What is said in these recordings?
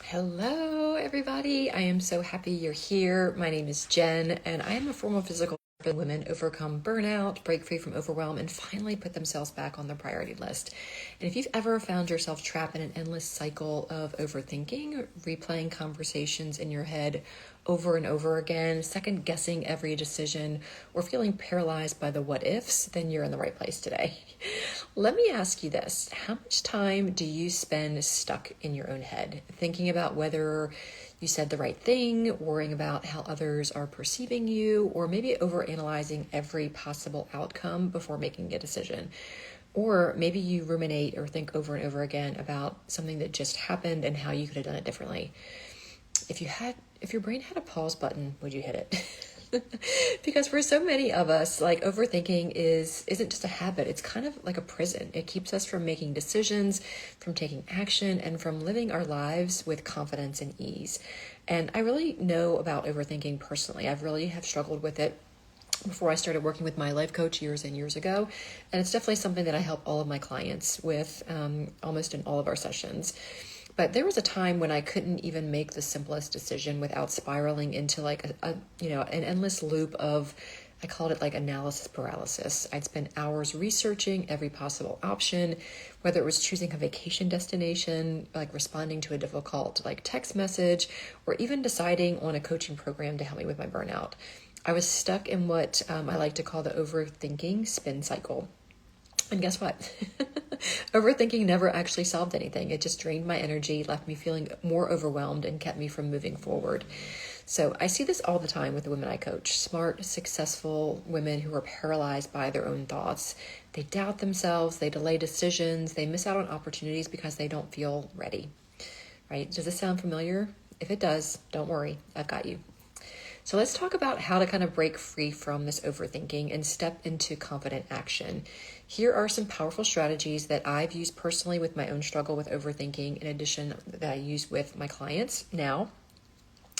Hello, everybody. I am so happy you're here. My name is Jen, and I am a former physical therapist. Women overcome burnout, break free from overwhelm, and finally put themselves back on the priority list. And if you've ever found yourself trapped in an endless cycle of overthinking, replaying conversations in your head over and over again, second guessing every decision, or feeling paralyzed by the what ifs, then you're in the right place today. Let me ask you this. How much time do you spend stuck in your own head, thinking about whether you said the right thing, worrying about how others are perceiving you, or maybe overanalyzing every possible outcome before making a decision? Or maybe you ruminate or think over and over again about something that just happened and how you could have done it differently. If your brain had a pause button, would you hit it? Because for so many of us, like overthinking isn't just a habit. It's kind of like a prison. It keeps us from making decisions, from taking action, and from living our lives with confidence and ease. And I really know about overthinking personally. I've really have struggled with it before I started working with my life coach years and years ago. And it's definitely something that I help all of my clients with almost in all of our sessions. But there was a time when I couldn't even make the simplest decision without spiraling into like an endless loop of, I called it like analysis paralysis. I'd spend hours researching every possible option, whether it was choosing a vacation destination, like responding to a difficult like text message, or even deciding on a coaching program to help me with my burnout. I was stuck in what I like to call the overthinking spin cycle. And guess what? Overthinking never actually solved anything. It just drained my energy, left me feeling more overwhelmed, and kept me from moving forward. So I see this all the time with the women I coach. Smart, successful women who are paralyzed by their own thoughts. They doubt themselves, they delay decisions, they miss out on opportunities because they don't feel ready. Right? Does this sound familiar? If it does, don't worry, I've got you. So let's talk about how to kind of break free from this overthinking and step into confident action. Here are some powerful strategies that I've used personally with my own struggle with overthinking, in addition that I use with my clients now,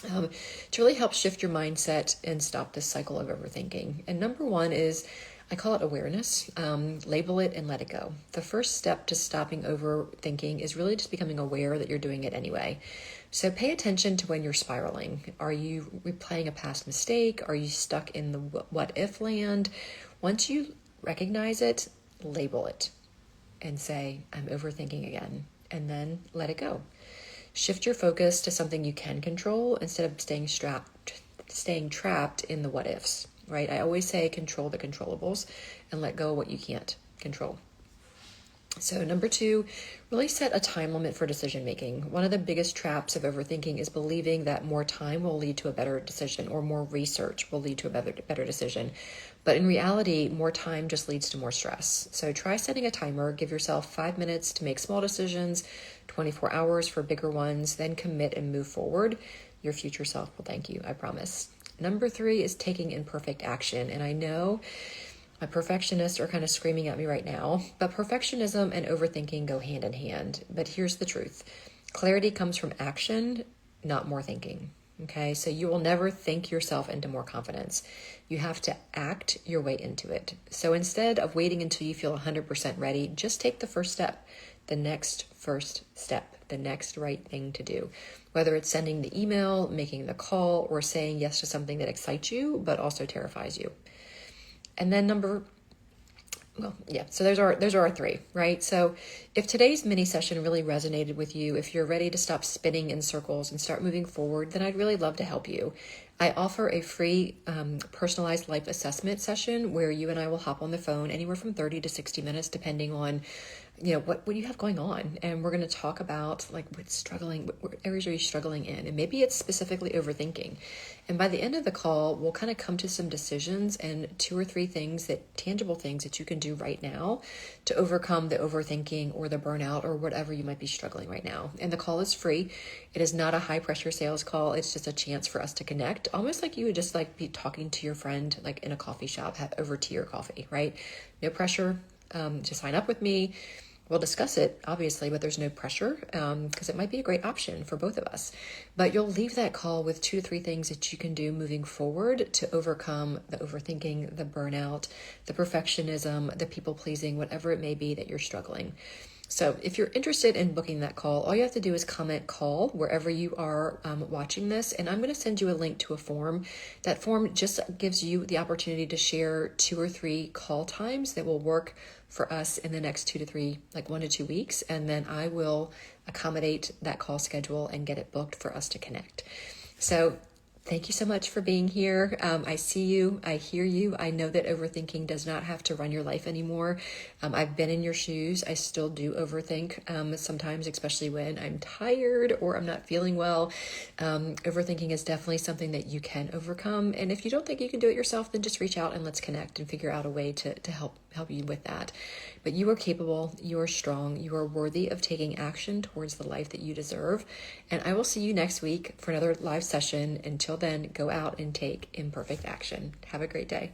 to really help shift your mindset and stop this cycle of overthinking. And number one is, I call it awareness. Label it and let it go. The first step to stopping overthinking is really just becoming aware that you're doing it anyway. So pay attention to when you're spiraling. Are you replaying a past mistake? Are you stuck in the what if land? Once you recognize it, label it and say, I'm overthinking again, and then let it go. Shift your focus to something you can control instead of staying trapped in the what ifs, right? I always say control the controllables and let go of what you can't control. So number two, really set a time limit for decision making. One of the biggest traps of overthinking is believing that more time will lead to a better decision or more research will lead to a better decision. But in reality, more time just leads to more stress. So try setting a timer, give yourself 5 minutes to make small decisions, 24 hours for bigger ones, then commit and move forward. Your future self will thank you, I promise. Number three is taking imperfect action. And I know my perfectionists are kind of screaming at me right now, but perfectionism and overthinking go hand in hand. But here's the truth. Clarity comes from action, not more thinking. Okay, so you will never think yourself into more confidence. You have to act your way into it. So instead of waiting until you feel 100% ready, just take the first step, the next first step, the next right thing to do. Whether it's sending the email, making the call, or saying yes to something that excites you, but also terrifies you. And then so there's our three, right? So if today's mini session really resonated with you, if you're ready to stop spinning in circles and start moving forward, then I'd really love to help you. I offer a free personalized life assessment session where you and I will hop on the phone anywhere from 30 to 60 minutes, depending on what you have going on. And we're going to talk about like what areas are you struggling in? And maybe it's specifically overthinking. And by the end of the call, we'll kind of come to some decisions and 2 or 3 tangible things that you can do right now to overcome the overthinking or the burnout or whatever you might be struggling right now. And the call is free. It is not a high pressure sales call. It's just a chance for us to connect, almost like you would just like be talking to your friend, like in a coffee shop, over tea or coffee, right? No pressure. To sign up with me. We'll discuss it, obviously, but there's no pressure because it might be a great option for both of us. But you'll leave that call with 2 to 3 things that you can do moving forward to overcome the overthinking, the burnout, the perfectionism, the people pleasing, whatever it may be that you're struggling. So if you're interested in booking that call, all you have to do is comment call wherever you are watching this. And I'm going to send you a link to a form. That form just gives you the opportunity to share 2 or 3 call times that will work for us in the next 2 to 3, like 1 to 2 weeks. And then I will accommodate that call schedule and get it booked for us to connect. So thank you so much for being here. I see you. I hear you. I know that overthinking does not have to run your life anymore. I've been in your shoes. I still do overthink sometimes, especially when I'm tired or I'm not feeling well. Overthinking is definitely something that you can overcome. And if you don't think you can do it yourself, then just reach out and let's connect and figure out a way to help you with that. But you are capable, you are strong, you are worthy of taking action towards the life that you deserve. And I will see you next week for another live session. Until then, go out and take imperfect action. Have a great day.